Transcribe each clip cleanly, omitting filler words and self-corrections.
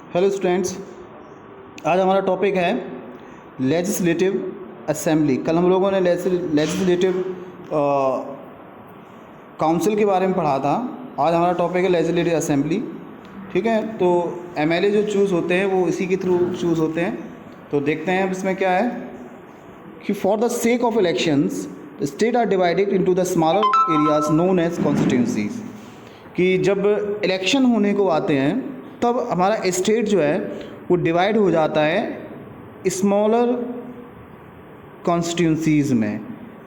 Hello students, आज हमारा topic है लेजिस्लेटिव असेंबली। कल हम लोगों ने लेजिस्लेटिव काउंसिल के बारे में पढ़ा था। आज हमारा टॉपिक है लेजिस्लेटिव असेंबली। ठीक है, तो एमएलए जो चूज़ होते हैं वो इसी के थ्रू चूज़ होते हैं। तो देखते हैं अब इसमें क्या है कि for the sake of elections state are divided into the smaller areas known as constituencies. कि जब इलेक्शन होने को आते हैं तब हमारा स्टेट जो है वो डिवाइड हो जाता है स्मॉलर कॉन्स्टिट्यूंसीज़ में।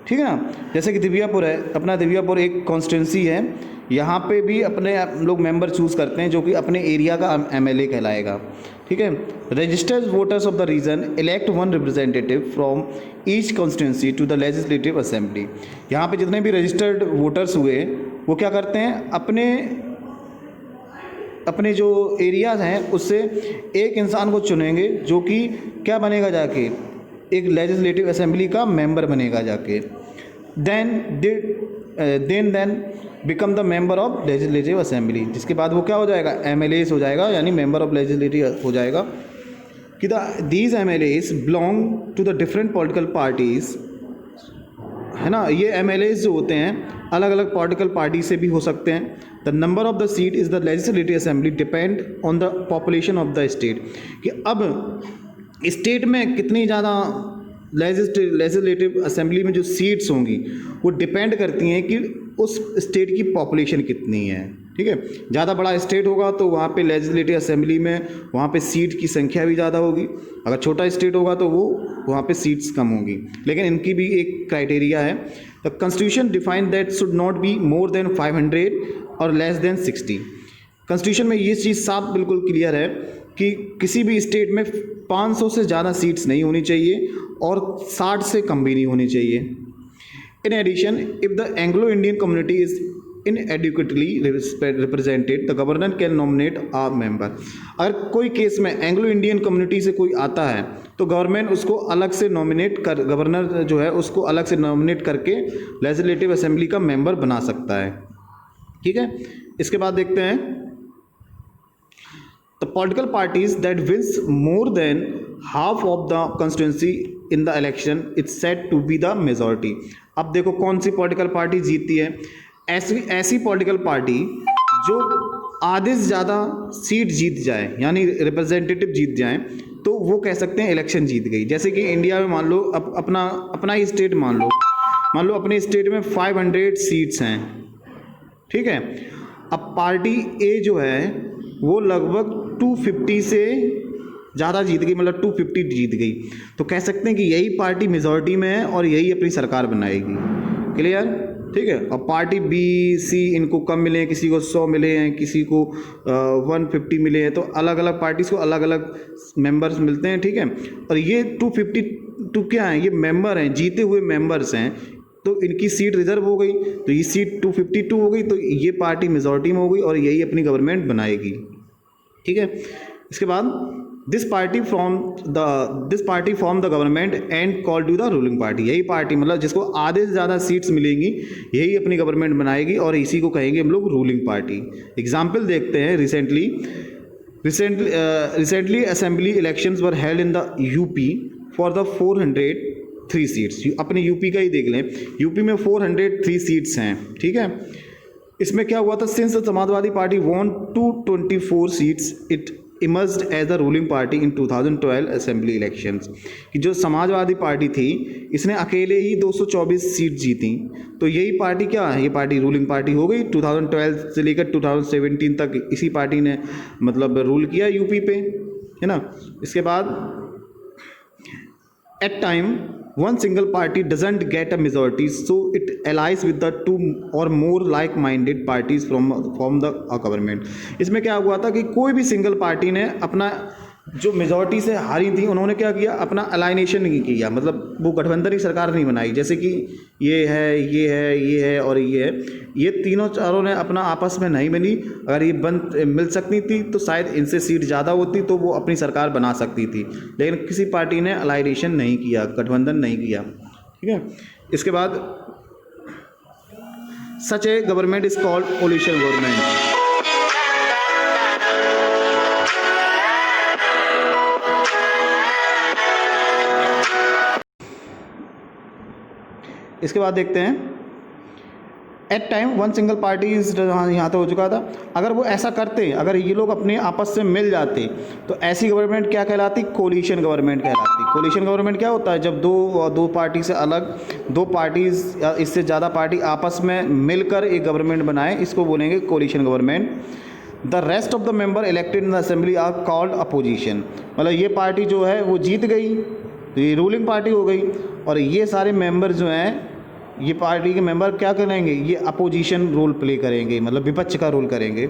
ठीक है ना, जैसे कि दिव्यापुर है, अपना दिव्यापुर एक कॉन्स्टिट्यूंसी है। यहाँ पे भी अपने लोग मेंबर चूज़ करते हैं जो कि अपने एरिया का एमएलए कहलाएगा। ठीक है, registered voters of the region elect one representative from each constituency to the legislative assembly. यहाँ पे जितने भी रजिस्टर्ड वोटर्स हुए वो क्या करते हैं, अपने जो एरियाज हैं उससे एक इंसान को चुनेंगे जो कि क्या बनेगा, जाके एक लेजिस्लेटिव असेंबली का मेंबर बनेगा जाके। Then become the member of legislative assembly, जिसके बाद वो क्या हो जाएगा, एमएलएस हो जाएगा, यानी मेंबर ऑफ लेजिस्लेटिव हो जाएगा। कि these MLAs belong to the different political parties, है ना। ये एमएलएस जो होते हैं अलग अलग पॉलिटिकल पार्टी से भी हो सकते हैं। The number of the seat is the legislative assembly depend on the population of the state. कि अब स्टेट में कितनी ज़्यादा लेजिस्लेटिव असेंबली में जो सीट्स होंगी वो डिपेंड करती हैं कि उस स्टेट की पॉपुलेशन कितनी है। ठीक है, ज़्यादा बड़ा स्टेट होगा तो वहाँ पे लेजिस्लेटिव असेंबली में वहाँ पे सीट की संख्या भी ज़्यादा होगी। अगर छोटा स्टेट होगा तो वो वहाँ पे सीट्स कम होंगी। लेकिन इनकी भी एक क्राइटेरिया है। The constitution define that should not be more than 500 और लेस देन 60। कॉन्स्टिट्यूशन में ये चीज़ साफ बिल्कुल क्लियर है कि किसी भी स्टेट में 500 से ज़्यादा सीट्स नहीं होनी चाहिए और 60 से कम भी नहीं होनी चाहिए। In addition, if the Anglo Indian community is inadequately represented, the governor can nominate a member। अगर कोई केस में एंग्लो इंडियन कम्युनिटी से कोई आता है तो गवर्नमेंट उसको अलग से गवर्नर जो है उसको अलग से नॉमिनेट करके लेजिस्लेटिव असेंबली का मेंबर बना सकता है। ठीक है, इसके बाद देखते हैं the political parties that wins more than half of the constituency in the election it's said to be the majority. अब देखो कौन सी पॉलिटिकल पार्टी जीतती है। ऐसी पॉलिटिकल पार्टी जो आधे से ज़्यादा सीट जीत जाए, यानी रिप्रेजेंटेटिव जीत जाए, तो वो कह सकते हैं इलेक्शन जीत गई। जैसे कि इंडिया में मान लो अपना ही स्टेट मान लो अपने स्टेट में 500 सीट्स हैं। ठीक है, अब पार्टी ए जो है वो लगभग 250 से ज़्यादा जीत गई, मतलब 250 जीत गई, तो कह सकते हैं कि यही पार्टी मेजॉरिटी में है और यही अपनी सरकार बनाएगी। क्लियर? ठीक है, और पार्टी बी सी इनको कम मिले हैं, किसी को 100 मिले हैं, किसी को 150 मिले हैं, तो अलग अलग पार्टीज़ को अलग अलग मेंबर्स मिलते हैं। ठीक है, और ये 252 क्या हैं, ये मेंबर हैं, जीते हुए मेंबर्स हैं, तो इनकी सीट रिजर्व हो गई, तो ये सीट 252 हो गई, तो ये पार्टी मेजॉरिटी में हो गई और यही अपनी गवर्नमेंट बनाएगी। ठीक है, इसके बाद this party form the government and called to the ruling party. यही पार्टी मतलब जिसको आधे से ज़्यादा सीट्स मिलेंगी यही अपनी गवर्नमेंट बनाएगी और इसी को कहेंगे हम लोग रूलिंग पार्टी। एग्जाम्पल देखते हैं, recently assembly elections were held in the UP for the 403 seats. अपने यूपी का ही देख लें, यूपी में 403 सीट्स हैं। ठीक है, इसमें क्या हुआ था, since the Samajwadi party won 224 seats it emerged as the ruling party in 2012 assembly elections. कि जो समाजवादी पार्टी थी इसने अकेले ही 224 सीट जीती, तो यही पार्टी क्या है, ये पार्टी रूलिंग पार्टी हो गई। 2012 से लेकर 2017 तक इसी पार्टी ने मतलब रूल किया यूपी पे, है ना। इसके बाद at time one single party doesn't get a majority, so it allies with the two or more like-minded parties from the government। इसमें क्या हुआ था कि कोई भी सिंगल पार्टी ने अपना जो मेजॉरिटी से हारी थी उन्होंने क्या किया, अपना अलाइनेशन नहीं किया, मतलब वो गठबंधन की सरकार नहीं बनाई। जैसे कि ये है और ये है, ये तीनों चारों ने अपना आपस में नहीं बनी। अगर ये मिल सकती थी तो शायद इनसे सीट ज़्यादा होती तो वो अपनी सरकार बना सकती थी, लेकिन किसी पार्टी ने अलाइनेशन नहीं किया, गठबंधन नहीं किया। ठीक है, इसके बाद such a government is called coalition government. इसके बाद देखते हैं at time one single party is, यहाँ तो हो चुका था। अगर वो ऐसा करते, अगर ये लोग अपने आपस से मिल जाते तो ऐसी गवर्नमेंट क्या कहलाती? कोलिशन गवर्नमेंट कहलाती। कोलिशन गवर्नमेंट क्या होता है? जब दो पार्टी से अलग दो पार्टीज या इससे ज़्यादा पार्टी आपस में मिलकर एक गवर्नमेंट बनाए, इसको बोलेंगे coalition government. The rest of the member elected in the assembly are called opposition. मतलब ये पार्टी जो है वो जीत गई तो ये रूलिंग पार्टी हो गई, और ये सारे मेंबर जो हैं, ये पार्टी के मेंबर क्या करेंगे? ये अपोजिशन रोल प्ले करेंगे, मतलब विपक्ष का रोल करेंगे।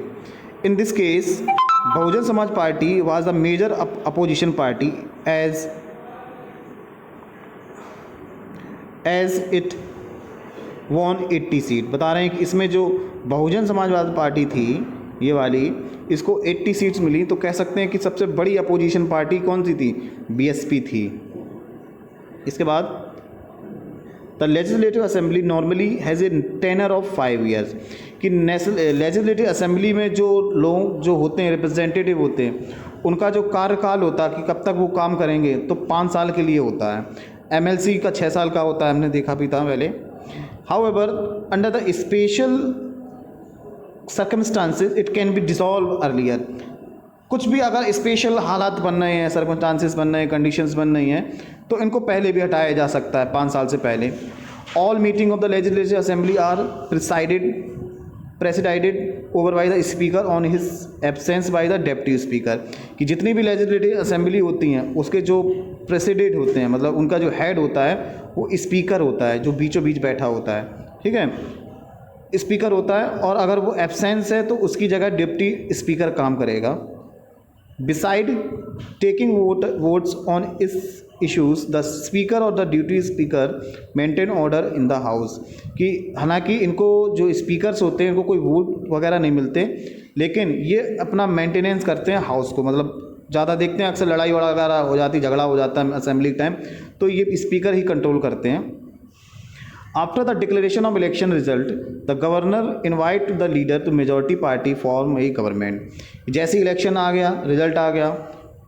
In this case Bahujan Samaj party was the major opposition party as it won 80 seat. बता रहे हैं कि इसमें जो बहुजन समाजवादी पार्टी थी ये वाली, इसको 80 सीट्स मिली, तो कह सकते हैं कि सबसे बड़ी अपोजिशन पार्टी कौन सी थी? बीएसपी थी। इसके बाद the legislative assembly normally has a tenure of 5 years. कि लेजिस्लेटिव असेंबली में जो लोग जो होते हैं, रिप्रेजेंटेटिव होते हैं, उनका जो कार्यकाल होता है कि कब तक वो काम करेंगे, तो 5 साल के लिए होता है। एमएलसी का 6 साल का होता है, हमने देखा भी था पहले। However under the special circumstances it can be dissolve earlier. कुछ भी अगर स्पेशल हालात बन रहे हैं, सर्कमस्टांसेस बन रहे हैं, कंडीशंस बन रही हैं, तो इनको पहले भी हटाया जा सकता है 5 साल से पहले। All meeting of the legislative assembly are presided over by the speaker on his absence by the deputy speaker. कि जितनी भी लेजिस्लेटिव असेंबली होती हैं उसके जो प्रेसिडेंट होते हैं, मतलब उनका जो हेड होता है वो स्पीकर होता है, जो बीचों बीच बैठा होता है, ठीक है, स्पीकर होता है। और अगर वो एब्सेंस है तो उसकी जगह डिप्टी स्पीकर काम करेगा। Beside taking votes on issues, the speaker or the duty speaker maintain order in the house। कि हालांकि इनको जो स्पीकर्स होते हैं इनको कोई वोट वगैरह नहीं मिलते, लेकिन ये अपना मेंटेनेंस करते हैं हाउस को। मतलब ज़्यादा देखते हैं अक्सर लड़ाई वगैरह हो जाती, झगड़ा हो जाता है असेंबली टाइम, तो ये स्पीकर ही कंट्रोल करते हैं। After the declaration of election result, the governor invite the leader to majority party form a government। जैसे इलेक्शन आ गया, रिजल्ट आ गया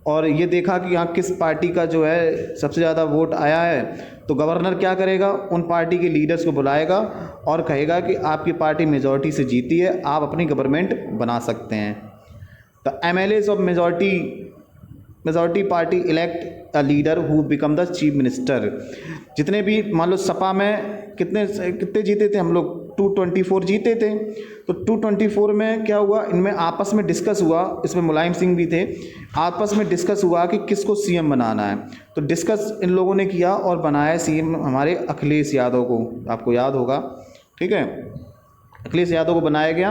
और ये देखा कि यहाँ किस पार्टी का जो है सबसे ज़्यादा वोट आया है, तो गवर्नर क्या करेगा? उन पार्टी के लीडर्स को बुलाएगा और कहेगा कि आपकी पार्टी मेजॉरिटी से जीती है, आप अपनी गवर्नमेंट बना सकते हैं। The MLAs of majority party elect a leader who become the chief minister. जितने भी मान लो सपा में कितने जीते थे हम लोग? 224 जीते थे। तो 224 में क्या हुआ? इनमें आपस में डिस्कस हुआ, इसमें मुलायम सिंह भी थे, आपस में डिस्कस हुआ कि किसको सीएम बनाना है। तो डिस्कस इन लोगों ने किया और बनाया सीएम हमारे अखिलेश यादव को। आपको याद होगा, ठीक है, अखिलेश यादव को बनाया गया।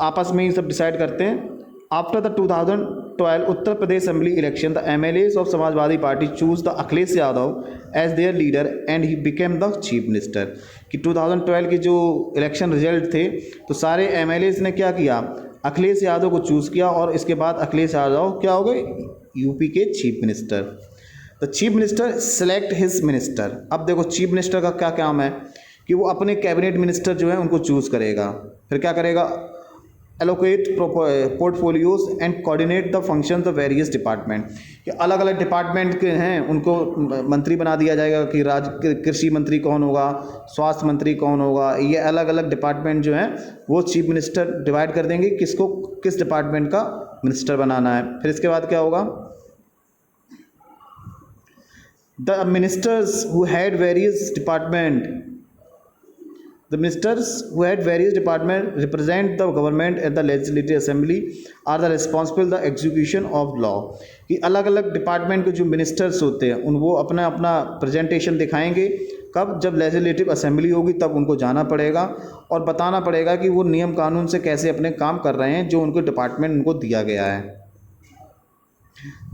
आपस में ही सब डिसाइड करते हैं। After the 2012 Uttar Pradesh assembly election, the MLAs of Samajwadi party choose the Akhilesh Yadav as their leader and he became the chief minister. कि 2012 के जो इलेक्शन रिजल्ट थे तो सारे MLAs ने क्या किया? अखिलेश यादव को चूज़ किया और इसके बाद अखिलेश यादव क्या हो गए? यूपी के chief minister. The chief minister select his minister. अब देखो चीफ मिनिस्टर का क्या काम है कि वो अपने कैबिनेट मिनिस्टर जो है उनको चूज़ करेगा, फिर क्या करेगा? Allocate portfolios and coordinate the function of various department. कि अलग अलग डिपार्टमेंट के हैं उनको मंत्री बना दिया जाएगा कि कृषि मंत्री कौन होगा, स्वास्थ्य मंत्री कौन होगा, ये अलग अलग डिपार्टमेंट जो हैं वो चीफ मिनिस्टर डिवाइड कर देंगे किसको किस डिपार्टमेंट का मिनिस्टर बनाना है। फिर इसके बाद क्या होगा? The ministers who had various department The ministers who had various departments represent the government at the legislative assembly are the responsible the execution of law। कि अलग अलग डिपार्टमेंट के जो मिनिस्टर्स होते हैं उन वो अपना अपना प्रेजेंटेशन दिखाएंगे। कब? जब लेजिस्लेटिव असेंबली होगी तब उनको जाना पड़ेगा और बताना पड़ेगा कि वो नियम कानून से कैसे अपने काम कर रहे हैं जो उनको डिपार्टमेंट उनको दिया गया है।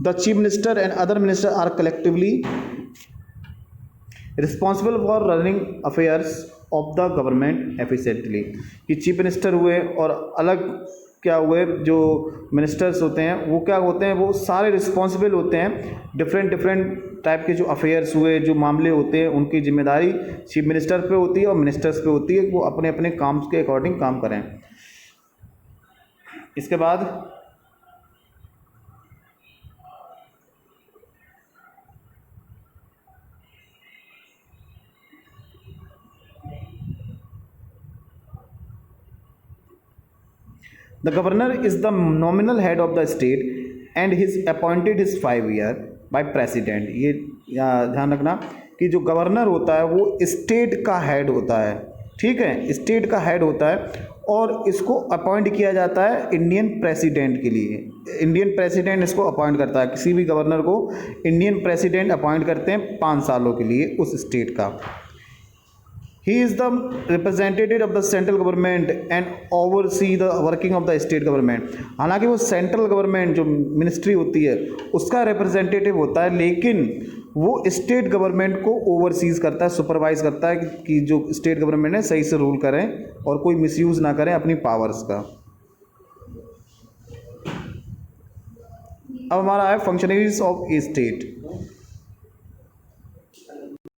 The chief minister and other minister are collectively responsible for running affairs of the government efficiently. कि चीफ मिनिस्टर हुए और अलग क्या हुए जो मिनिस्टर्स होते हैं वो क्या होते हैं? वो सारे रिस्पॉन्सिबल होते हैं डिफरेंट टाइप के जो अफेयर्स हुए, जो मामले होते हैं, उनकी जिम्मेदारी चीफ मिनिस्टर पे होती है और मिनिस्टर्स पे होती है, वो अपने अपने काम के अकॉर्डिंग काम करें। इसके बाद the governor is the nominal head of the state and his appointed is 5 year by president. ये ध्यान रखना कि जो गवर्नर होता है वो स्टेट का हेड होता है, ठीक है, स्टेट का हेड होता है और इसको अपॉइंट किया जाता है इंडियन प्रेसिडेंट के लिए। इंडियन प्रेसिडेंट इसको अपॉइंट करता है, किसी भी गवर्नर को इंडियन प्रेसिडेंट अपॉइंट करते हैं 5 सालों के लिए उस स्टेट का। He is the representative of the central government and oversee the working of the state government. हालांकि वो सेंट्रल गवर्नमेंट जो मिनिस्ट्री होती है उसका रिप्रेजेंटेटिव होता है, लेकिन वो स्टेट गवर्नमेंट को ओवरसीज करता है, सुपरवाइज करता है कि जो स्टेट गवर्नमेंट है सही से रूल करें और कोई मिसयूज़ ना करें अपनी पावर्स का। अब हमारा है फंक्शनरीज ऑफ ए स्टेट।